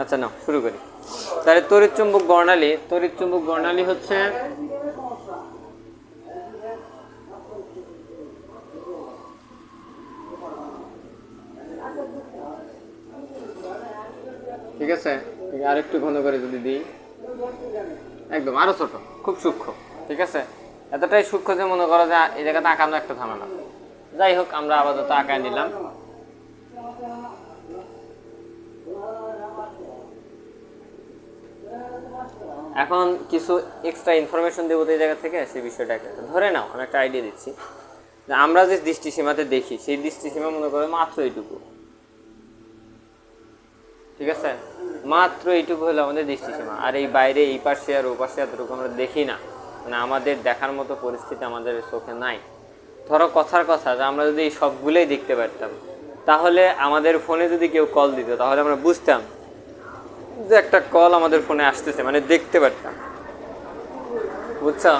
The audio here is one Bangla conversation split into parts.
আচ্ছা নাও শুরু করি। তাহলে তড়িৎচুম্বক বর্ণালী হচ্ছে ঠিক আছে, আরেকটু ঘন করে যদি দিই, একদম আরো ছোট, খুব সূক্ষ্ম। ঠিক আছে, এতটাই সূক্ষ্ম যে মনে করো যে এই জায়গাতে আঁকানো একটা ঝামেলা। যাই হোক, আমরা আপাতত আঁকায় নিলাম। এখন কিছু এক্সট্রা ইনফরমেশন দেবো এই জায়গা থেকে, সেই বিষয়টাকে ধরে নাও। আমি একটা আইডিয়া দিচ্ছি যে আমরা যে দৃষ্টিসীমাতে দেখি সেই দৃষ্টিসীমা মনে করো মাত্র এইটুকু। ঠিক আছে, মাত্র এইটুকু হলো আমাদের দৃষ্টিসীমা। আর এই বাইরে এই পাশে আর ও পাশে এতটুকু আমরা দেখি না, মানে আমাদের দেখার মতো পরিস্থিতি আমাদের চোখে নাই। ধরো কথার কথা যে আমরা যদি এই সবগুলোই দেখতে পারতাম, তাহলে আমাদের ফোনে যদি কেউ কল দিত, তাহলে আমরা বুঝতাম যে একটা কল আমাদের ফোনে আসতেছে, মানে দেখতে পারতাম। বুঝছো?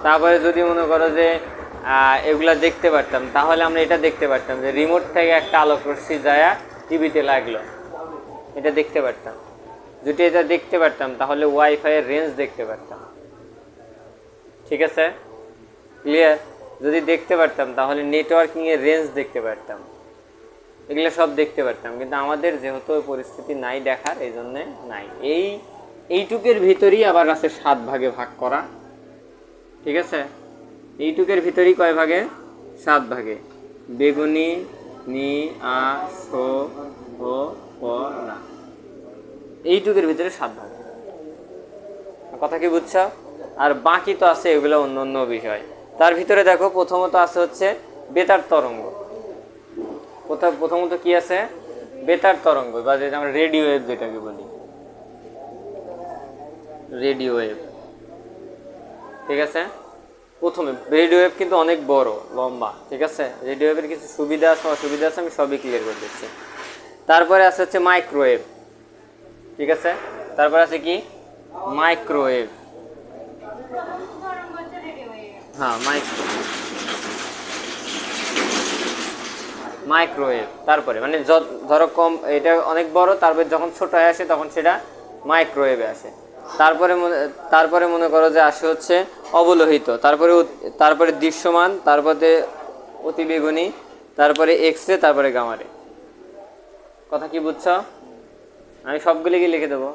তারপরে যদি মনে করো যে এগুলা দেখতে পারতাম, তাহলে আমরা এটা দেখতে পারতাম যে রিমোট থেকে একটা আলোক রশ্মি যায় টিভিতে লাগলো, এটা দেখতে পারতাম। যদি এটা দেখতে পারতাম তাহলে ওয়াইফাই এর রেঞ্জ দেখতে পারতাম। ঠিক আছে, ক্লিয়ার? যদি দেখতে পারতাম তাহলে নেটওয়ার্কিং এর রেঞ্জ দেখতে পারতাম, এগুলো সব দেখতে পারতাম। কিন্তু আমাদের যেহেতু পরিস্থিতি নাই দেখার, এই জন্যে নাই। এইটুকের ভিতরেই আবার আছে 7 ভাগে ভাগ করা। ঠিক আছে, এইটুকের ভিতরেই কয় ভাগে? 7 ভাগে। বেগুনি, নি, আ, সো, ও, প, না, এইটুকের ভিতরে 7 ভাগ। কথা কি বুঝছো? আর বাকি তো আছে এগুলো অন্য অন্য বিষয়। তার ভিতরে দেখো প্রথমত আছে হচ্ছে বেতার তরঙ্গ। প্রথমত কি আছে? বেতার তরঙ্গ, বা যেটা আমরা রেডিও ওয়েভ যেটাকে বলি, রেডিও ওয়েভ। ঠিক আছে, প্রথমে রেডিও ওয়েভ কিন্তু অনেক বড় লম্বা। ঠিক আছে, রেডিও ওয়েভের কিছু সুবিধা আছে অসুবিধা আছে, আমি সবই ক্লিয়ার করে দিচ্ছি। তারপরে আছে হচ্ছে মাইক্রোওয়েভ। ঠিক আছে, তারপরে আছে কি? মাইক্রোওয়েভ। হ্যাঁ, মাইক্রোওয়েভ। তারপরে মানে ধরো কম, এটা অনেক বড়, তারপরে যখন ছোট হয়ে আসে তখন সেটা মাইক্রোওয়েভে আসে। তারপরে মনে করো যে আসে হচ্ছে অবলোহিত, তারপরে দৃশ্যমান, তারপরে অতিবেগুনি, তারপরে এক্স রে, তারপরে গামা রে। কথা কি বুঝছো? আমি সবগুলি কি লিখে দেবো?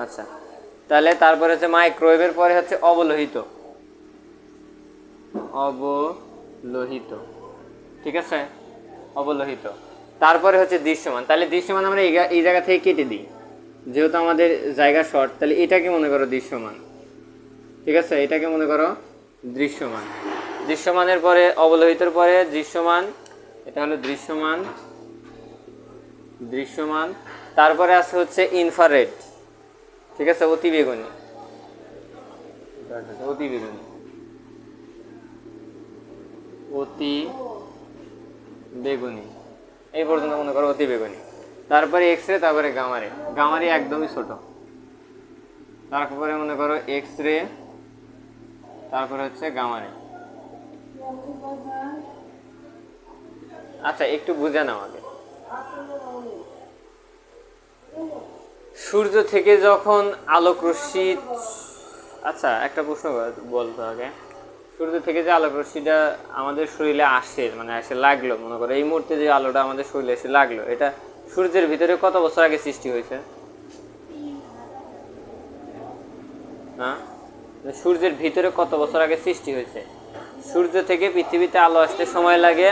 আচ্ছা, তাহলে তারপরে হচ্ছে মাইক্রোওয়েভের পরে হচ্ছে অবলোহিত। ঠিক আছে, অবলোহিত। তারপরে হচ্ছে দৃশ্যমান। তাহলে দৃশ্যমান আমরা এই জায়গা থেকে কেটে দিই, যেহেতু আমাদের জায়গা শর্ট। তাহলে এটাকে মনে করো দৃশ্যমান। ঠিক আছে, এটাকে মনে করো দৃশ্যমান। দৃশ্যমানের পরে অবলোহিতর পরে দৃশ্যমান, এটা হলো দৃশ্যমান। তারপরে আছে হচ্ছে ইনফ্রারেড। ঠিক আছে, অতিবেগুনি। অতিবেগুনি এই পর্যন্ত মনে করো অতিবেগুনি। তারপরে এক্স রে, তারপরে গামারে। গামারে একদমই ছোট। তারপরে মনে করো এক্স রে, তারপরে হচ্ছে গামারে। আচ্ছা, একটু বুঝে নাও আগে। সূর্য থেকে যখন আলোক রশ্মি, আচ্ছা একটা প্রশ্ন বলতে হবে, সূর্য থেকে যে আলোক রশ্মিটা আমাদের শরীরে আসে, মানে এসে লাগলো, মনে করো এই মুহূর্তে যে আলোটা আমাদের শরীরে এসে লাগলো, এটা সূর্যের ভিতরে কত বছর আগে সৃষ্টি হয়েছে? হ্যাঁ, সূর্যের ভিতরে কত বছর আগে সৃষ্টি হয়েছে? সূর্য থেকে পৃথিবীতে আলো আসতে সময় লাগে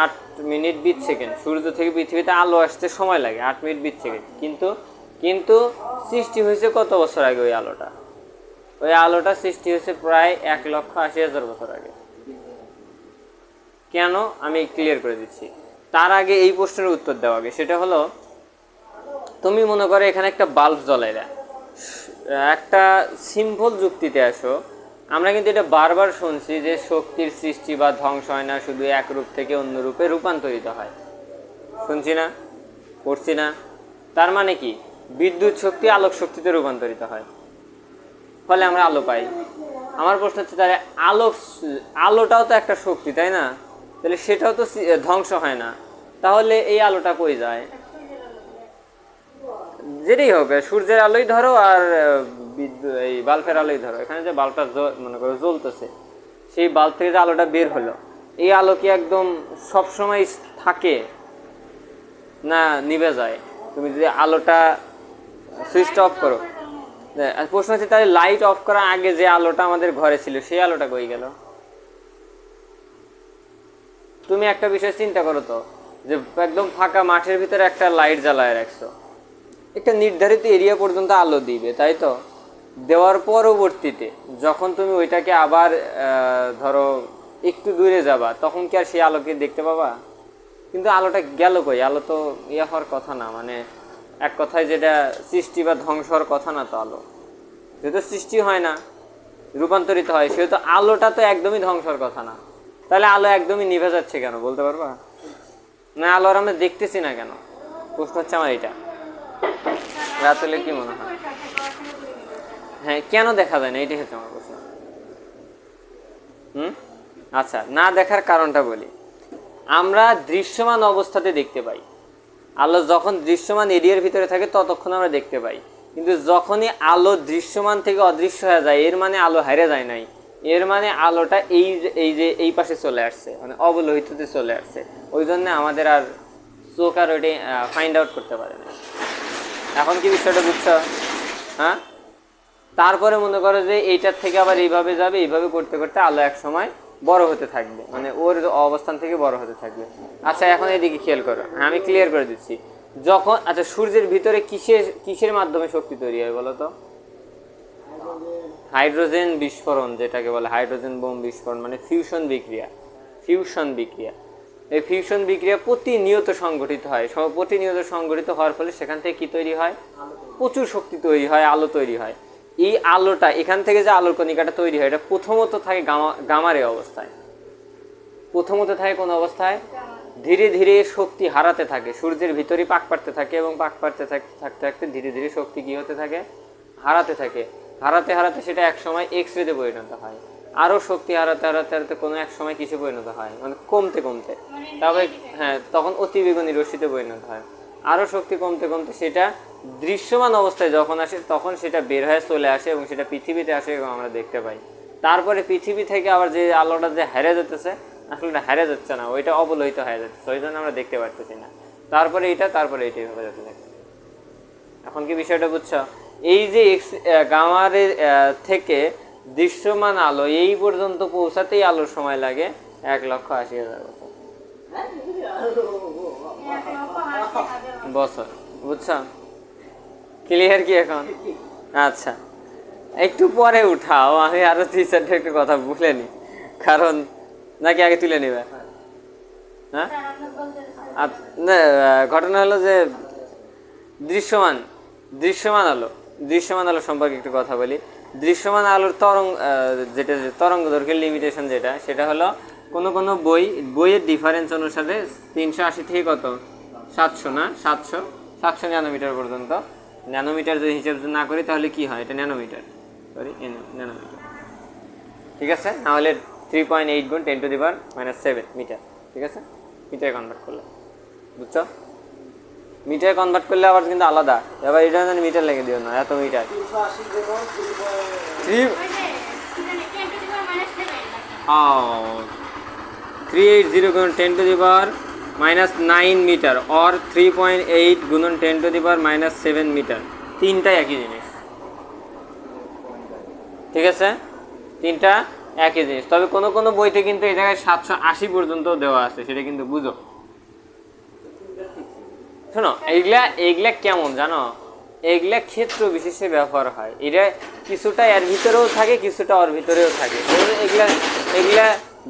8 মিনিট 20 সেকেন্ড। সূর্য থেকে পৃথিবীতে আলো আসতে সময় লাগে 8 মিনিট 20 সেকেন্ড। কিন্তু সৃষ্টি হয়েছে কত বছর আগে? ওই আলোটা সৃষ্টি হয়েছে প্রায় 1,80,000 বছর আগে। কেন? আমি ক্লিয়ার করে দিচ্ছি। তার আগে এই প্রশ্নের উত্তর দেওয়া আগে, সেটা হলো, তুমি মনে করো এখানে একটা বাল্ব জ্বলাইলা, একটা সিম্পল যুক্তিতে আসো। আমরা কিন্তু এটা বারবার শুনছি যে শক্তির সৃষ্টি বা ধ্বংস হয় না, শুধু এক রূপ থেকে অন্য রূপে রূপান্তরিত হয়। শুনছি না? পড়ছি না? তার মানে কি? বিদ্যুৎ শক্তি আলোক শক্তিতে রূপান্তরিত হয়, ফলে আমরা আলো পাই। আমার প্রশ্ন হচ্ছে, তাহলে আলোটাও তো একটা শক্তি, তাই না? তাহলে সেটাও তো ধ্বংস হয় না, তাহলে এই আলোটা কই যায়? যেটাই হোক, সূর্যের আলোই ধরো আর এই বাল্বের আলোই ধরো, এখানে যে বাল্বটা মনে করো জ্বলতেছে, সেই বাল্ব থেকে যে আলোটা বের হলো, এই আলো কি একদম সবসময় থাকে না নিভে যায়? তুমি যদি আলোটা সুইচটা অফ করো, প্রশ্ন হচ্ছে তাহলে লাইট অফ করার আগে যে আলোটা আমাদের ঘরে ছিল সেই আলোটা কই গেল? তুমি একটা বিষয় চিন্তা করো তো, যে একদম ফাঁকা মাঠের ভিতরে একটা লাইট জ্বালায় রাখছো, একটা নির্ধারিত এরিয়া পর্যন্ত আলো দিবে, তাই তো? দেওয়ার পরবর্তীতে যখন তুমি ওইটাকে আবার ধরো একটু দূরে যাবা, তখন কি আর সেই আলোকে দেখতে পাবা? কিন্তু আলোটা গেল কই? আলো তো ইয়ে হওয়ার কথা না, মানে এক কথায় যেটা সৃষ্টি বা ধ্বংস হওয়ার কথা না তো। আলো যেহেতু সৃষ্টি হয় না, রূপান্তরিত হয়, সেহেতু আলোটা তো একদমই ধ্বংস হওয়ার কথা না। তাহলে আলো একদমই নিভে যাচ্ছে কেন বলতে পারবা? না আলো আর আমরা দেখতেছি না কেন? প্রশ্ন হচ্ছে আমার এটা। রাত হলে কি মনে হয়? হ্যাঁ, কেন দেখা যায় না, এটাই হচ্ছে আমার প্রশ্ন। আচ্ছা, না দেখার কারণটা বলি। আমরা দৃশ্যমান অবস্থাতে দেখতে পাই, আলো যখন দৃশ্যমান এরিয়ার ভিতরে থাকে ততক্ষণ আমরা দেখতে পাই। কিন্তু যখনই আলো দৃশ্যমান থেকে অদৃশ্য হয়ে যায়, এর মানে আলো হারিয়ে যায় নাই, এর মানে আলোটা এই যে এই পাশে চলে আসছে, মানে অবলোহিততে চলে আসছে। ওই জন্য আমাদের আর চোখ আর ওইটা ফাইন্ড আউট করতে পারে না। এখন কি বিষয়টা বুঝছো? হ্যাঁ, তারপরে মনে করো যে এইটার থেকে আবার এইভাবে যাবে, এইভাবে করতে করতে আলো এক সময় বড় হতে থাকবে, মানে ওর অবস্থান থেকে বড় হতে থাকবে। আচ্ছা, এখন এদিকে খেয়াল করো, হ্যাঁ আমি ক্লিয়ার করে দিচ্ছি। যখন আচ্ছা, সূর্যের ভিতরে কিসের মাধ্যমে শক্তি তৈরি হয় বলো তো? হাইড্রোজেন বিস্ফোরণ, যেটাকে বলে হাইড্রোজেন বোম বিস্ফোরণ, মানে ফিউশন বিক্রিয়া। ফিউশন বিক্রিয়া, এই ফিউশন বিক্রিয়া প্রতিনিয়ত সংঘটিত হয়। প্রতিনিয়ত সংঘটিত হওয়ার ফলে সেখান থেকে কি তৈরি হয়? প্রচুর শক্তি তৈরি হয়, আলো তৈরি হয়। এই আলোটা, এখান থেকে যে আলোর কণিকাটা তৈরি হয়, এটা প্রথমত থাকে গামারে অবস্থায়। প্রথমত থাকে কোন অবস্থায়? ধীরে ধীরে শক্তি হারাতে থাকে, সূর্যের ভিতরে পাক পাড়তে থাকে, এবং পাক পাড়তে থাকতে থাকতে ধীরে ধীরে শক্তি কি হতে থাকে? হারাতে থাকে। হারাতে হারাতে সেটা এক সময় এক্স রেতে পরিণত হয়। আরও শক্তি হারাতে হারাতে হারাতে কোনো এক সময় কিসে পরিণত হয়? মানে কমতে কমতে, তবে হ্যাঁ তখন অতিবেগুনি রশ্মিতে পরিণত হয়। আরও শক্তি কমতে কমতে সেটা দৃশ্যমান অবস্থায় যখন আসে, তখন সেটা বের হয়ে চলে আসে এবং সেটা পৃথিবীতে আসে এবং আমরা দেখতে পাই। তারপরে পৃথিবী থেকে আবার যে আলোটা যে হারিয়ে যেতেছে, আসলে এটা হারিয়ে যাচ্ছে না, ওইটা অবলোহিত হয়ে যাচ্ছে, ওই জন্য আমরা দেখতে পারতেছি না। তারপরে এটা, তারপরে এইটাই ভাবে যেতে থাকে। এখন কি বিষয়টা বুঝছো? এই যে গামারের থেকে দৃশ্যমান আলো এই পর্যন্ত পৌঁছাতেই আলোর সময় লাগে 1,80,000 বছর। বছর, বুঝছো? ক্লিয়ার কি এখন? আচ্ছা, একটু পরে উঠাও, আমি আরো 3-4টা একটু কথা বলে নি, কারণ নাকি আগে তুলে নিবে? হ্যাঁ, ঘটনা হলো যে দৃশ্যমান দৃশ্যমান আলো সম্পর্কে একটু কথা বলি। দৃশ্যমান আলোর যেটা তরঙ্গ দৈর্ঘ্যের লিমিটেশন যেটা, সেটা হলো কোনো বইয়ের ডিফারেন্স অনুসারে 380 থেকে কত 700 না 700 ন্যানোমিটার পর্যন্ত। ন্যানোমিটার যদি হিসাব না করি তাহলে কি হয়? এটা ন্যানোমিটার, ন্যানোমিটার, ঠিক আছে? নাহলে 3.8 গুণ 10⁻⁷ মিটার, ঠিক আছে? মিটারে কনভার্ট করলে, বুঝছো? মিটারে কনভার্ট করলে আবার কিন্তু আলাদা, এবার এটা মিটার লেগে দিও না, এত মিটার। 380 গুণ 10⁻⁹ মিটার और 3.8 গুণন 10⁻⁷ মিটার, তিনটাই একই জিনিস, ঠিক আছে? তিনটা একই জিনিস, তবে কোনো বইতে কিন্তু এই জায়গায় 780 পর্যন্ত দেওয়া আছে, সেটা কিন্তু বুঝো। শোনো, এইগুলা কেমন জানো? এইগুলা ক্ষেত্র বিশেষে ব্যবহার হয়। এটা কিছুটা এর ভিতরেও থাকে, কিছুটা ওর ভিতরেও থাকে। এগুলা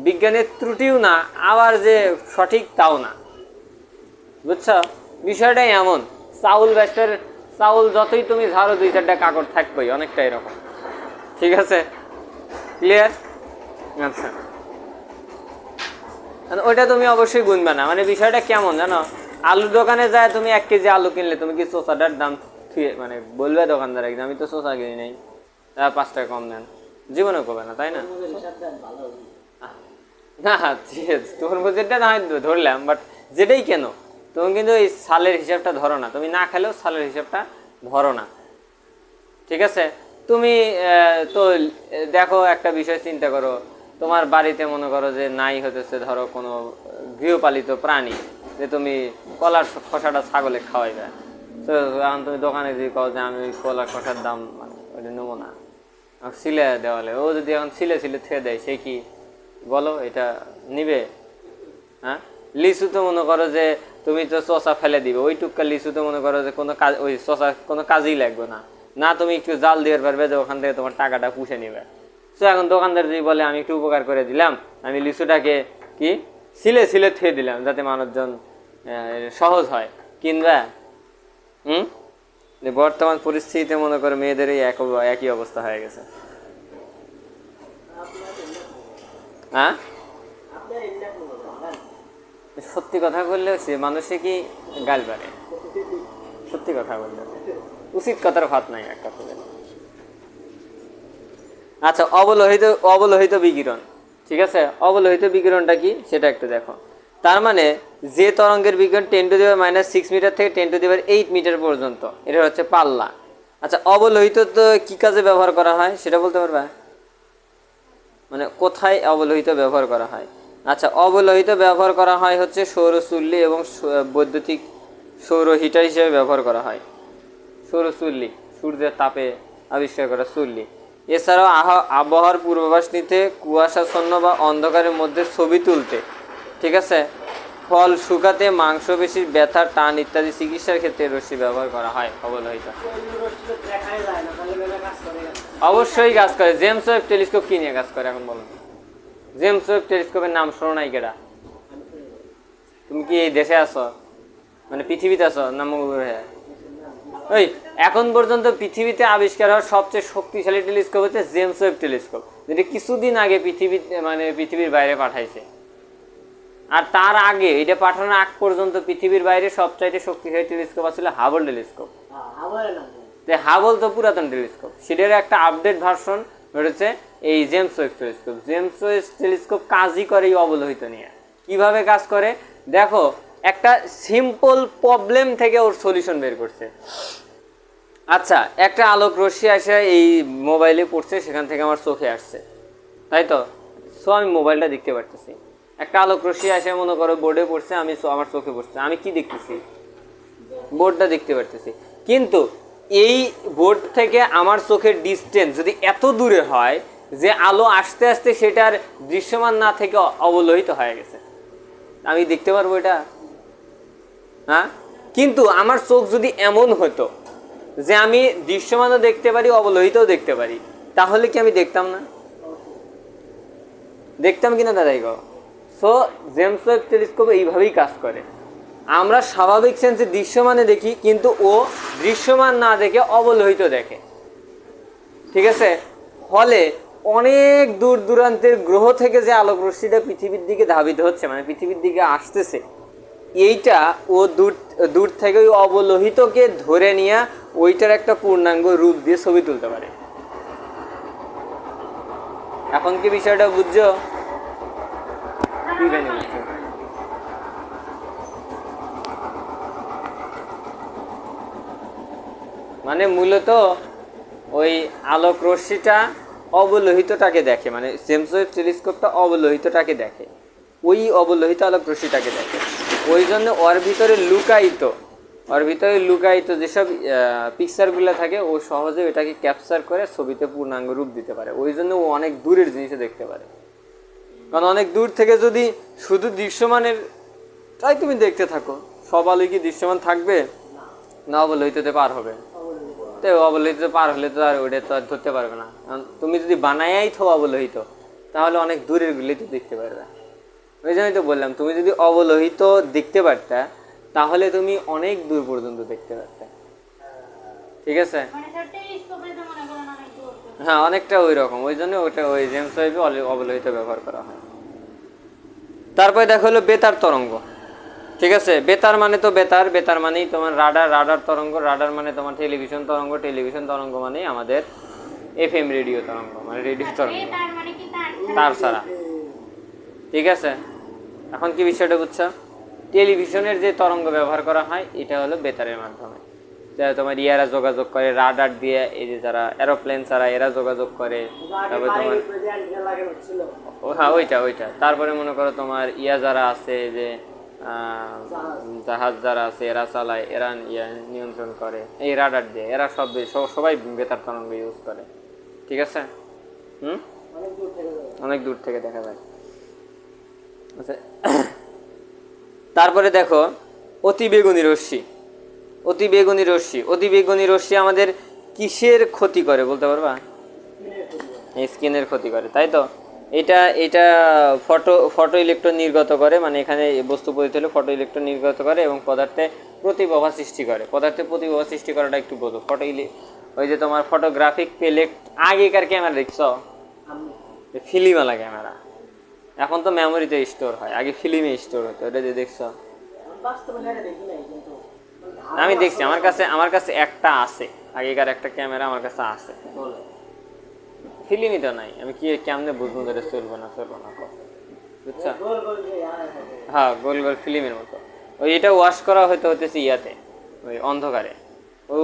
বিজ্ঞানের ত্রুটিও না, আবার যে সঠিক তাও না, বুঝছো? বিষয়টাই এমন। চাউল যতই তুমি ঝাড়ো 2-4টা কাকড় থাকবেই, অনেকটা এরকম, ঠিক আছে? ক্লিয়ার? আচ্ছা, ওইটা তুমি অবশ্যই গুনবে না। মানে বিষয়টা কেমন জানো? আলুর দোকানে যায় তুমি 1 কেজি আলু কিনলে, তুমি কি চোষাটার দাম মানে বলবে দোকানদার একদম আমি তো চোষা কিনি নাই, 5 টাকা কম দেন? জীবনে করবে না, তাই না? না, তরমুজেরটা না হয় ধরলাম, বাট যেটাই কেন তুমি কিন্তু এই সালের হিসাবটা ধরো না, তুমি না খেলেও সালের হিসাবটা ধরো না, ঠিক আছে? তুমি তো দেখো একটা বিষয় চিন্তা করো, তোমার বাড়িতে মনে করো যে নাই হতেছে ধরো কোনো গৃহপালিত প্রাণী, যে তুমি কলার খোসাটা ছাগলে খাওয়াইবে, তো এখন তুমি দোকানে যদি কও যে আমি কলার খোসার দাম ওইটা নেবো না, সিলে দেওয়ালে, ও যদি এখন সিলে থেয়ে দেয়, সে কি বলো এটা নিবে? হ্যাঁ, লিচু তো মনে করো যে তুমি তো চষা ফেলে দিবে, ওই টুকটা লিচু তো মনে করো যে কোনো কাজ, ওই চষা কোনো কাজেই লাগবে না, না তুমি একটু জাল দিয়ে পারবে যে ওখান থেকে তোমার টাকাটা পুষে নিবে। তো এখন দোকানদার যদি বলে আমি একটু উপকার করে দিলাম, আমি লিচুটাকে কি সিলে থুয়ে দিলাম যাতে মানুষজন সহজ হয় কিনবা। বর্তমান পরিস্থিতিতে মনে করো মেয়েদের একই অবস্থা হয়ে গেছে। হ্যাঁ, সত্যি কথা বললে সে মানুষে কি গাল পারে, সত্যি কথা বললে উচিত কথার ভাত নাই এক কথা। আচ্ছা, অবলোহিত বিকিরণ, ঠিক আছে? অবলোহিত বিকিরণটা কি সেটা একটু দেখো। তার মানে যে তরঙ্গের বিকিরণ 10⁻⁶ মিটার থেকে 10⁸ মিটার পর্যন্ত, এটা হচ্ছে পাল্লা। আচ্ছা, অবলোহিত তো কি কাজে ব্যবহার করা হয় সেটা বলতে পারবা? মানে কোথায় অবলোহিত ব্যবহার করা হয়? আচ্ছা, অবলোহিত ব্যবহার করা হয় হচ্ছে সৌরচুল্লি এবং বৈদ্যুতিক সৌর হিটার হিসেবে ব্যবহার করা হয়। সৌরচুল্লি, সূর্যের তাপে আবিষ্কার করা চুল্লি। এছাড়াও আবহাওয়ার পূর্বাভাস নিতে, কুয়াশাচ্ছন্ন বা অন্ধকারের মধ্যে ছবি তুলতে, ঠিক আছে, ফল শুকাতে, মাংসপেশির ব্যথা, টান ইত্যাদি চিকিৎসার ক্ষেত্রে রশ্মি ব্যবহার করা হয় অবলোহিত। অবশ্যই কাজ করে। জেমস ওয়েব টেলিস্কোপ কি নিয়ে কাজ করে এখন বলো? জেমস ওয়েব টেলিস্কোপের নাম শোনো নাই কেডা? তুমি কি এই দেশে আছো, মানে পৃথিবীতে আছো না মঙ্গল গ্রহে? ওই এখন পর্যন্ত পৃথিবীতে আবিষ্কার হওয়ার সবচেয়ে শক্তিশালী টেলিস্কোপ হচ্ছে জেমস ওয়েব টেলিস্কোপ, যেটা কিছুদিন আগে পৃথিবীর বাইরে পাঠাইছে। আর তার আগে, এটা পাঠানোর আগ পর্যন্ত পৃথিবীর বাইরে সবচাইতে শক্তিশালী টেলিস্কোপ ছিল হাবল টেলিস্কোপ। হাবল তো পুরাতন টেলিস্কোপ, সেটার একটা আপডেট ভার্সন হচ্ছে এই James Webb telescope. James Webb telescope কাজই করে এই অবলোহিত নিয়ে। কিভাবে কাজ করে দেখো, একটা সিম্পল প্রবলেম থেকে ওর সলিউশন বের করছে। আচ্ছা, একটা আলোক রশ্মি আসে এই মোবাইলে পড়ছে, সেখান থেকে আমার চোখে আসছে, তাই তো? সো আমি মোবাইলটা দেখতে পারতেছি। একটা আলোক রশ্মি আসে মনে করো বোর্ডে পড়ছে, আমার চোখে পড়ছে, আমি কি দেখতেছি? বোর্ডটা দেখতে পারতেছি। কিন্তু এই বোর্ড থেকে আমার চোখের ডিস্টেন্স যদি এত দূরে হয় যে আলো আস্তে আস্তে সেটার দৃশ্যমান না থেকে অবলোহিত হয়ে গেছে, আমি দেখতে পারবো এটা? হ্যাঁ, কিন্তু আমার চোখ যদি এমন হতো যে আমি দৃশ্যমানও দেখতে পারি, অবলোহিতও দেখতে পারি, তাহলে কি আমি দেখতাম না? দেখতাম কিনা দাদাই গো? সো জেমস ওয়েব টেলিস্কোপ এইভাবেই কাজ করে। আমরা স্বাভাবিক সেন্সে দৃশ্যমানে দেখি, কিন্তু ও দৃশ্যমান না দেখে অবলোহিত দেখে, ঠিক আছে? ফলে অনেক দূর দূরান্তের গ্রহ থেকে যে আলোক রশ্মিটা পৃথিবীর দিকে ধাবিত হচ্ছে, মানে পৃথিবীর দিকে আসতেছে, এইটা ও দূর থেকে ওই অবলোহিতকে ধরে নিয়ে ওইটার একটা পূর্ণাঙ্গ রূপ দিয়ে ছবি তুলতে পারে। এখন কি বিষয়টা বুঝছো? কি জানি বুঝছো? মানে মূলত ওই আলোক রশ্মিটা অবলোহিতটাকে দেখে, মানে জেমস ওয়েব টেলিস্কোপটা অবলোহিতটাকে দেখে, ওই অবলোহিত আলোক রশ্মিটাকে দেখে। ওই জন্য ওর ভিতরে লুকায়িত যেসব পিকচারগুলো থাকে, ও সহজে এটাকে ক্যাপচার করে ছবিতে পূর্ণাঙ্গ রূপ দিতে পারে। ওই জন্য ও অনেক দূরের জিনিসও দেখতে পারে। কারণ অনেক দূর থেকে যদি শুধু দৃশ্যমানের তাই তুমি দেখতে থাকো, সব আলোই কি দৃশ্যমান থাকবে? না, অবলোহিততে পার হবে। তো অবলোহিত পার হলে তো আর ওইটা তো আর ধরতে পারবে না। তুমি যদি বানায়াই থো অবলোহিত, তাহলে অনেক দূরের গুলি তো দেখতে পারবে। ওই জন্যই তো বললাম, তুমি যদি অবলোহিত দেখতে পারতা তাহলে তুমি অনেক দূর পর্যন্ত দেখতে পারতে, ঠিক আছে? হ্যাঁ, অনেকটা ওই রকম। ওই জন্য ওটা ওই জেমস ওয়েবে অবলোহিত ব্যবহার করা হয়। তারপরে দেখো হলো বেতার তরঙ্গ, ঠিক আছে? বেতার মানে তো বেতার মানেই তোমার রাডার তরঙ্গ, রাডার মানে তোমার টেলিভিশন তরঙ্গ মানে আমাদের এফএম রেডিও তরঙ্গ, মানে রেডিও তরঙ্গ, তার ছাড়া, ঠিক আছে? এখন কি বিষয়টা বুঝছো? টেলিভিশনের যে তরঙ্গ ব্যবহার করা হয় এটা হলো বেতারের মাধ্যমে। তোমার ইয়ারা যোগাযোগ করে রাডার দিয়ে, এই যে যারা এরোপ্লেন ছাড়া এরা যোগাযোগ করে। তারপরে তোমার হ্যাঁ ওইটা তারপরে মনে করো তোমার ইয়া যারা আছে যে জাহাজ যারা আছে এরা চালায়, এরা নিয়ন্ত্রণ করে এই রাডার দিয়ে, এরা সবাই বেতার তরঙ্গ ইউজ করে। ঠিক আছে। অনেক দূর থেকে দেখা যায়। আচ্ছা, তারপরে দেখো অতিবেগুনি রশ্মি। অতিবেগুনি রশ্মি আমাদের কিসের ক্ষতি করে বলতে পারবা? স্কিনের ক্ষতি করে, তাই তো। এটা ফটো ইলেকট্রন নির্গত করে, মানে এখানে বস্তু পতিত হলে ফটো ইলেকট্রন নির্গত করে এবং পদার্থে প্রতিপ্রভা সৃষ্টি করে। পদার্থে প্রতিপ্রভা সৃষ্টি করাটা একটু বোঝো। ওই যে তোমার ফটোগ্রাফিক পেলেট, আগেকার ক্যামেরা দেখছো, ফিল্মওয়ালা ক্যামেরা, এখন তো মেমোরিতে স্টোর হয়, আগে ফিল্মে স্টোর হতো। এটা যে দেখছো, আমি দেখছি, আমার কাছে একটা আছে, আগেকার একটা ক্যামেরা আমার কাছে আছে। ফিল্মই তো নাই, আমি কেমনে বুঝবো ধরে চলবো না বুঝছো? হ্যাঁ, গোল গোল ফিল্মের মতো। এটা ওয়াশ করা হইতেছে ইয়াতে, ওই অন্ধকারে।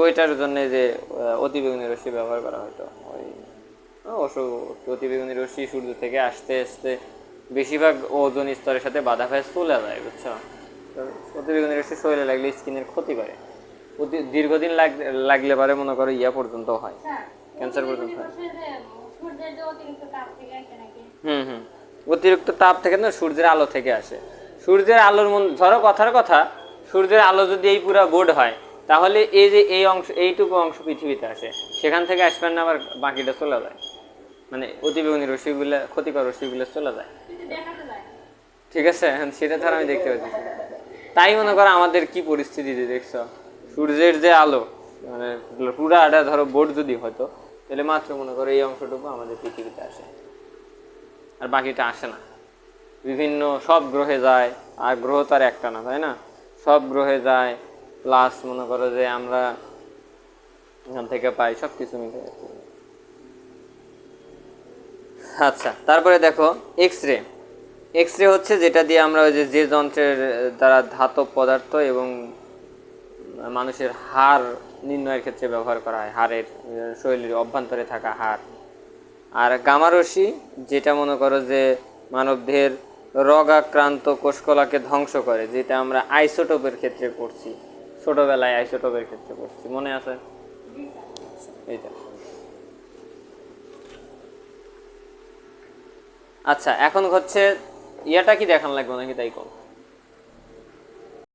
ওইটার জন্য যে অতিবেগুনি রশ্মি ব্যবহার করা হতো। অতিবেগুনি রশ্মি সূর্য থেকে আস্তে আস্তে বেশিরভাগ ওজোন স্তরের সাথে বাধা হয়ে চলে যায়, বুঝছো? অতিবেগুনি রশ্মি শরীরে লাগলে স্কিনের ক্ষতি করে। দীর্ঘদিন লাগলে পারে মনে করো ইয়া পর্যন্ত হয়, ক্যান্সার পর্যন্ত হয়। অতিরিক্ত তাপ থেকে না, সূর্যের আলো থেকে আসে। সূর্যের আলোর ধরো কথার কথা, সূর্যের আলো যদি এই পুরা বোর্ড হয়, তাহলে এই যে এইটুকু অংশ পৃথিবীতে আসে, সেখান থেকে আসবেন না, আবার বাকিটা চলে যায়। মানে অতিবেগুনি রশ্মিগুলো, ক্ষতিকর রশ্মিগুলো চলে যায়। ঠিক আছে, সেটা ধর আমি দেখতে পাচ্ছি। তাই মনে করো আমাদের কি পরিস্থিতিতে দেখছো, সূর্যের যে আলো, মানে পুরাটা ধরো বোর্ড যদি হতো, তাহলে মাত্র মনে করো এই অংশটুকু আমাদের পৃথিবীতে আসে, আর বাকিটা আসে না। বিভিন্ন সব গ্রহে যায়, আর গ্রহ তো আর একটা না, তাই না? সব গ্রহে যায়, প্লাস মনে করো যে আমরা এখান থেকে পাই, সব কিছু মিলে। আচ্ছা, তারপরে দেখো এক্স রে হচ্ছে যেটা দিয়ে আমরা ওই যে যন্ত্রের দ্বারা ধাতব পদার্থ এবং মানুষের হাড় নির্ণয়ের ক্ষেত্রে ব্যবহার করা হয়, হাড়ের শরীরের অভ্যন্তরে থাকা হাড়। আর গামা রশ্মি যেটা মনে করো যে মানবদেহের রোগাক্রান্ত কোষকলাকে ধ্বংস করে, যেটা আমরা আইসোটোপের ক্ষেত্রে পড়ছি, ছোটবেলায় আইসোটোপের ক্ষেত্রে পড়ছি, মনে আছে? এইটা। আচ্ছা, এখন হচ্ছে ইয়াটা কি দেখান লাগবে নাকি, তাই কম?